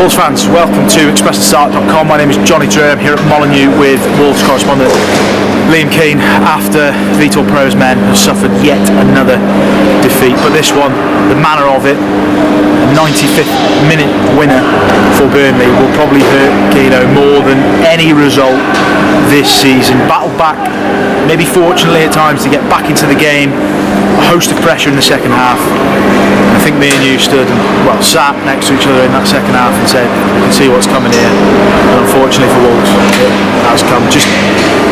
Wolves fans, welcome to expressthestart.com. My name is Jonny Drury. I'm here at Molineux with Wolves correspondent Liam Keen after Vitor Pereira's men have suffered yet another defeat, but this one, the manner of it, a 95th minute winner for Burnley will probably hurt Keno more than any result this season. Battled back, maybe fortunately at times, to get back into the game. A host of pressure in the second half. I think me and you stood and sat next to each other in that second half and said, "We can see what's coming here." And unfortunately for Wolves, it has come. Just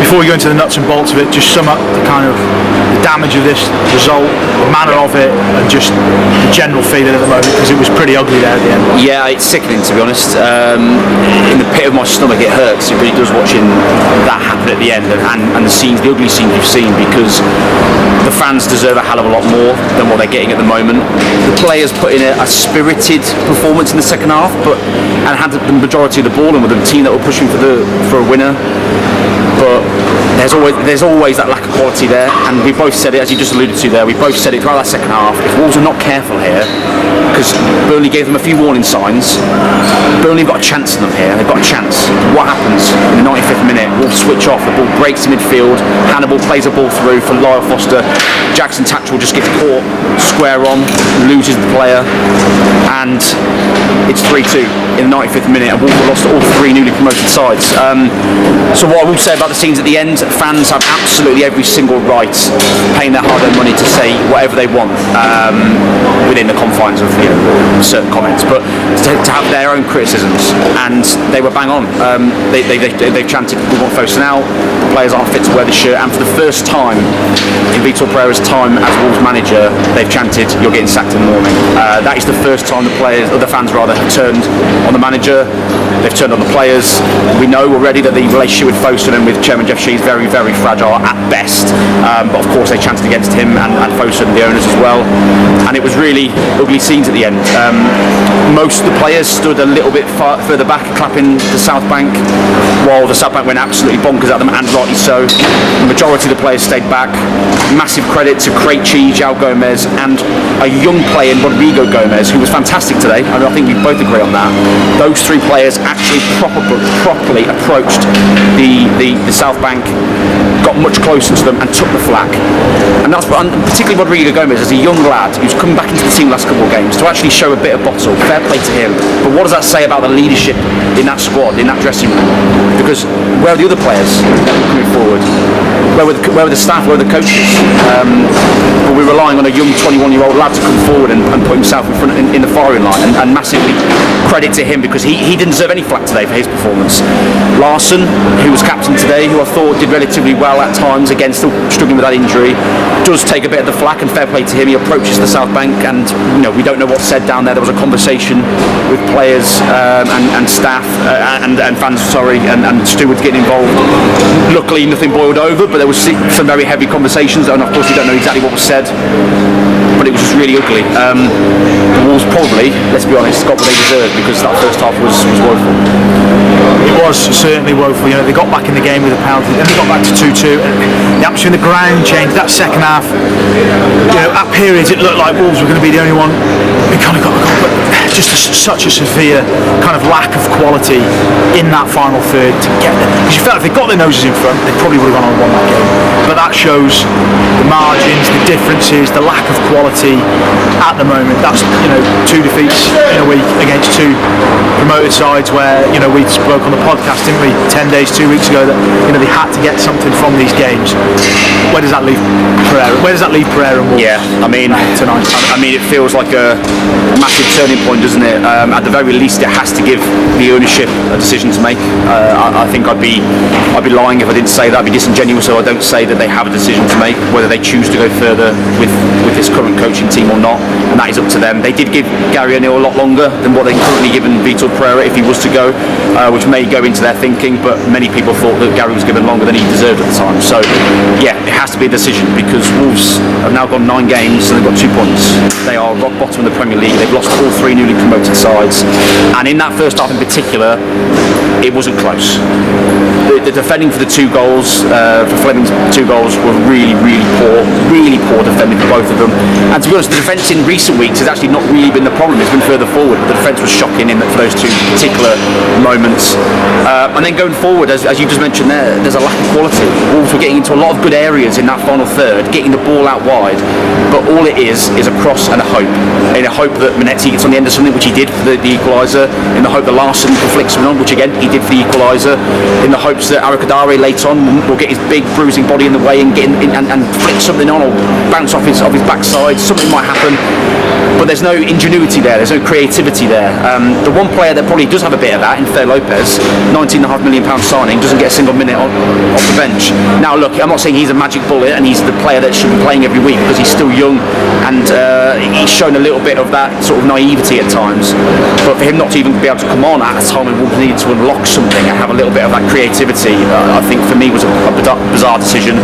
before we go into the nuts and bolts of it, just sum up the kind of the damage of this result, the manner of it, and just the general feeling at the moment, because it was pretty ugly there at the end. Yeah, it's sickening, to be honest. In the pit of my stomach it hurts. It really does, watching that happen at the end, and the scenes, the ugly scenes you've seen, because the fans deserve a hell of a lot more than what they're getting at the moment. The players put in a spirited performance in the second half, and had the majority of the ball and with a team that were pushing for a winner. But there's always that lack of quality there, and we both said it, as you just alluded to there, we both said it throughout that second half. If Wolves are not careful here, because Burnley gave them a few warning signs, Burnley have got a chance in them here. They've got a chance. What happens in the 95th minute? Wolves switch off, the ball breaks in midfield, Hannibal plays a ball through for Lyle Foster, Jackson Tatchell just gets caught square on, loses the player, and it's 3-2 in the 95th minute, and Wolves have lost all three newly promoted sides. So what I will say about the scenes at the end, fans have absolutely every single right, paying their hard-earned money, to say whatever they want within the confines of certain comments, but to have their own criticisms, and they were bang on. They've chanted, "We want Fosun out, the players aren't fit to wear the shirt," and for the first time in Vitor Pereira's time as Wolves manager, they've chanted, "You're getting sacked in the morning." That is the first time the fans have turned on the manager. They've turned on the players. We know already that the relationship with Fosun and with Chairman Jeff Shee is very, very fragile at best. But of course they chanted against him and Fosun, the owners, as well. And it was really ugly scenes at the end. Most of the players stood a little bit further back, clapping the South Bank, while the South Bank went absolutely bonkers at them, and rightly so. The majority of the players stayed back. Massive credit to Krejci, João Gomez, and a young player in Rodrigo Gomez, who was fantastic today. I think we both agree on that. Those three players actually properly approached the South Bank, got much closer to them, and took the flak. And particularly Rodrigo Gomez, as a young lad who's come back into the team last couple of games, to actually show a bit of bottle. Fair play to him. But what does that say about the leadership in that squad, in that dressing room? Because where are the other players coming forward? Where were the staff? Where were the coaches? But we're relying on a young 21-year-old lad to come forward and put himself in front in the firing line, and massively credit to him, because he didn't deserve any flack today for his performance. Larson, who was captain today, who I thought did relatively well at times, again still struggling with that injury, does take a bit of the flack, and fair play to him. He approaches the South Bank, and we don't know what's said down there. There was a conversation with players and staff and fans, and stewards getting involved. Luckily nothing boiled over, but there was some very heavy conversations, and of course we don't know exactly what was said, but it was just really ugly. The Wolves probably, let's be honest, got what they deserved, because that first half was woeful. It was certainly woeful. They got back in the game with a penalty, then they got back to 2-2, and the atmosphere in the ground changed. That second half, at periods it looked like Wolves were going to be the only one who kind of got the goal, but just such a severe kind of lack of quality in that final third to get there. Because you felt if they got their noses in front, they probably would have gone on and won that game. But that shows the margins, the differences, the lack of quality at the moment. That's two defeats in a week against two promoted sides, where we spoke on the podcast, didn't we, 10 days, 2 weeks ago, that they had to get something from these games. Where does that leave Pereira? Where does that leave Pereira and Wolves? Yeah, tonight? It feels like a massive turning point, doesn't it? At the very least, it has to give the ownership a decision to make. I think I'd be lying if I didn't say that. I'd be disingenuous so I don't say that they have a decision to make, whether they choose to go further with this current coaching team or not, and that is up to them. They did give Gary O'Neill a lot longer than what they've currently given Vitor Pereira if he was to go, which may go into their thinking, but many people thought that Gary was given longer than he deserved at the time. So yeah, it has to be a decision, because Wolves have now got 9 games and they've got 2 points. They are rock bottom of the Premier League. They've lost all 3 newly promoted sides, and in that first half in particular, it wasn't close. The defending for the 2 goals, for Fleming's 2 goals, were really poor defending for both of them. And to be honest, the defence in recent weeks has actually not really been the problem. It's been further forward. The defence was shocking for those two particular moments. And then going forward, as you just mentioned there's a lack of quality. Wolves were getting into a lot of good areas in that final third, getting the ball out wide, but all it is a cross and a hope. In a hope that Minetti gets on the end of something, which he did for the equaliser. In the hope that Larson conflicts him on, which again he did for the equaliser. In the hopes that Arakadare later on will get his big bruising body in the way and flick something on or bounce off his backside. Something might happen, but there's no ingenuity there. There's no creativity there. The one player that probably does have a bit of that in Fer Lopez, £19.5 million signing, doesn't get a single minute off the bench. Now look, I'm not saying he's a magic bullet and he's the player that should be playing every week because he's still young and he's shown a little bit of that sort of naivety at times. But for him not to even be able to come on at a time when Wolves needed to unlock something and have a little bit of that creativity, I think for me was a bizarre decision.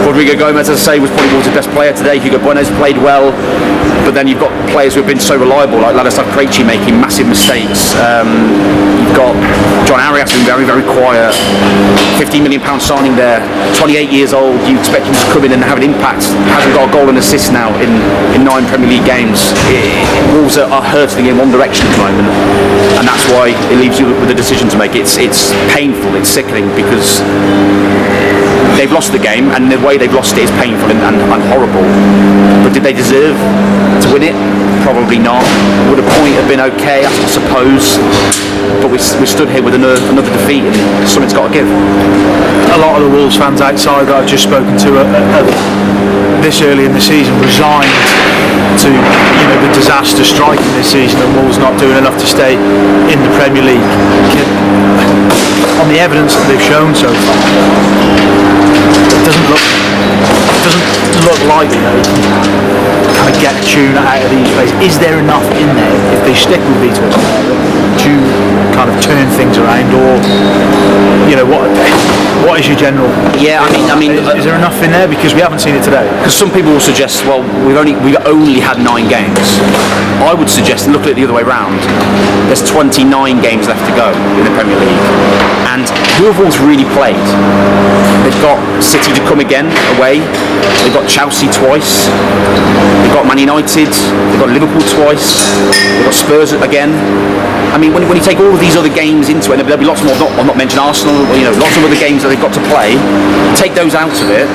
Rodrigo Gomez, as I say, was probably Wolves' best player today. Hugo Buenos played well, but then you've got players who have been so reliable, like Ladislav Krejci making massive mistakes. You've got John Arias been very, very quiet. £15 million signing there. 28 years old. You expect him to come in and have an impact. Hasn't got a goal and assist now in 9 Premier League games. Wolves are hurtling in one direction at the moment, and that's why it leaves you with a decision to make. It's painful. It's sickening because they've lost the game, and the way they've lost it is painful and horrible. But did they deserve to win it? Probably not. Would a point have been okay? I suppose. But we stood here with another defeat, and something's got to give. A lot of the Wolves fans outside that I've just spoken to this early in the season resigned to the disaster striking this season and Wolves not doing enough to stay in the Premier League. On the evidence that they've shown so far, it doesn't look like kind of get a tune out of these players. Is there enough in there if they stick with Vitor Pereira to kind of turn things around, or what is your general? Yeah, I mean, is there enough in there, because we haven't seen it today? Because some people will suggest, well, we've only had 9 games. I would suggest, look at it the other way round. There's 29 games left to go in the Premier League, and who have Wolves really played? They've got City to come again away. They've got Chelsea twice. They've got Man United. They've got Liverpool twice. They've got Spurs again. I mean, when you take all of these other games into it, and there'll be lots more. I'll not mention Arsenal. Lots of other games that they've got to play. Take those out of it.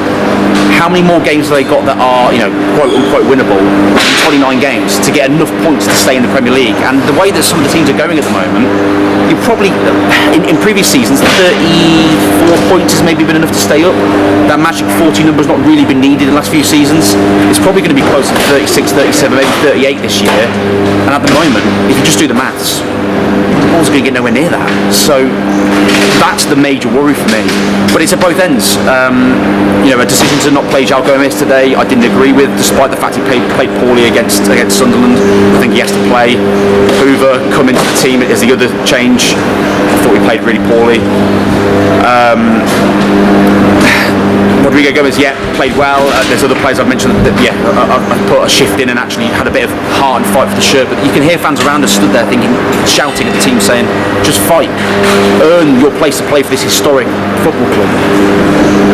How many more games have they got that are, quote unquote winnable? 29 games to get enough points to stay in the Premier League. And the way that some of the teams are going at the moment, you probably in previous seasons 34 points has maybe been enough to stay up. That magic 40 number's not really been needed in the last few seasons. It's probably going to be closer to 36, 37, maybe 38 this year. And at the moment, if you just do the maths, the Wolves are going to get nowhere near that. So that's the major worry for me. But it's at both ends. A decision to not play João Gomez today, I didn't agree with, despite the fact he played poorly against Sunderland. I think he has to play. Hoover come into the team as the other change. I thought he played really poorly. Rodrigo Gomez, played well. There's other players I've mentioned that, I've put a shift in and actually had a bit of heart and fight for the shirt. But you can hear fans around us stood there shouting at the team, saying, just fight. Earn your place to play for this historic football club.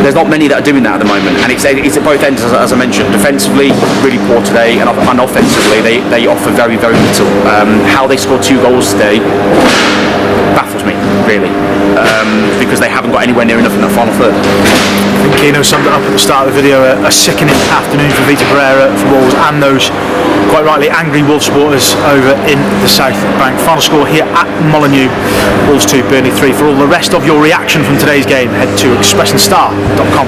There's not many that are doing that at the moment. And it's at both ends, as I mentioned. Defensively, really poor today. And offensively, they offer very, very little. How they scored 2 goals today baffles me, really. Because they haven't got anywhere near enough in that final third. I think Keno summed it up at the start of the video, a sickening afternoon for Vitor Pereira, for Wolves, and those, quite rightly, angry Wolves supporters over in the South Bank. Final score here at Molineux, Wolves 2, Burnley 3. For all the rest of your reaction from today's game, head to expressandstar.com.